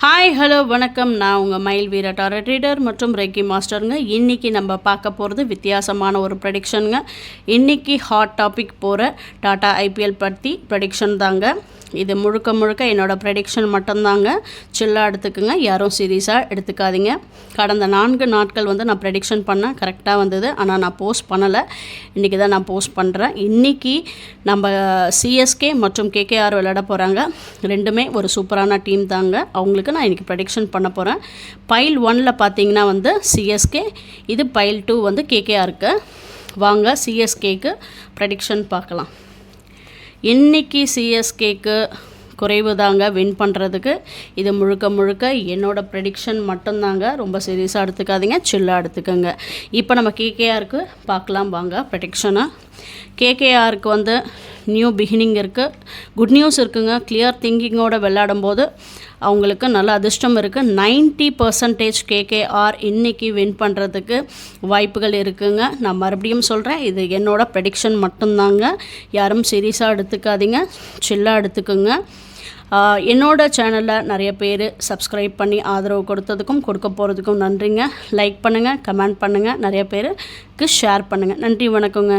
Hi hello வணக்கம். நான் உங்கள் மயில் வீர டாரட் ரீடர் மற்றும் ரெக்கி மாஸ்டருங்க. இன்றைக்கி நம்ம பார்க்க போகிறது வித்தியாசமான ஒரு ப்ரெடிக்ஷனுங்க. இன்றைக்கி ஹாட் டாபிக் போகிற டாடா ஐபிஎல் பற்றி ப்ரெடிக்ஷன் தாங்க. இது முழுக்க முழுக்க என்னோடய ப்ரெடிக்ஷன் மட்டும்தாங்க. சில்லாக எடுத்துக்குங்க, யாரும் சீரியஸாக எடுத்துக்காதீங்க. கடந்த 4 நாட்கள் நான் ப்ரெடிக்ஷன் பண்ணேன், கரெக்டாக வந்தது. ஆனால் நான் போஸ்ட் பண்ணலை, இன்றைக்கி தான் நான் போஸ்ட் பண்ணுறேன். இன்றைக்கி நம்ம சிஎஸ்கே மற்றும் கேகேஆர் விளையாட போகிறாங்க. ரெண்டுமே ஒரு சூப்பரான டீம் தாங்க. அவங்களுக்கு நான் இன்றைக்கி ப்ரெடிக்ஷன் பண்ண போகிறேன். பைல் 1ல் பார்த்தீங்கன்னா சிஎஸ்கே, இது பைல் 2 கேகேஆருக்கு. வாங்க சிஎஸ்கேக்கு ப்ரெடிக்ஷன் பார்க்கலாம். இன்றைக்கி சிஎஸ்கேக்கு குறைவு தாங்க வின் பண்ணுறதுக்கு. இது முழுக்க முழுக்க என்னோடய ப்ரெடிக்ஷன் மட்டும்தாங்க. ரொம்ப சீரியஸாக எடுத்துக்காதீங்க, சில்லாக எடுத்துக்கோங்க. இப்போ நம்ம கேகேஆருக்கு பார்க்கலாம் வாங்க ப்ரெடிக்ஷனை. கேகேஆருக்கு நியூ பிகினிங் இருக்குது, குட் நியூஸ் இருக்குங்க. கிளியர் திங்கிங்கோடு விளையாடும்போது அவங்களுக்கு நல்ல அதிர்ஷ்டம் இருக்குது. 90% கேகேஆர் இன்றைக்கி வின் பண்ணுறதுக்கு வாய்ப்புகள் இருக்குங்க. நான் மறுபடியும் சொல்கிறேன், இது என்னோடய ப்ரெடிக்ஷன் மட்டும்தாங்க. யாரும் சீரியஸாக எடுத்துக்காதீங்க, சில்லாக எடுத்துக்கோங்க. என்னோட சேனலில் நிறைய பேர் சப்ஸ்கிரைப் பண்ணி ஆதரவு கொடுத்ததுக்கும் கொடுக்க போகிறதுக்கும் நன்றிங்க. லைக் பண்ணுங்கள், கமெண்ட் பண்ணுங்கள், நிறைய பேருக்கு ஷேர் பண்ணுங்கள். நன்றி, வணக்கங்க.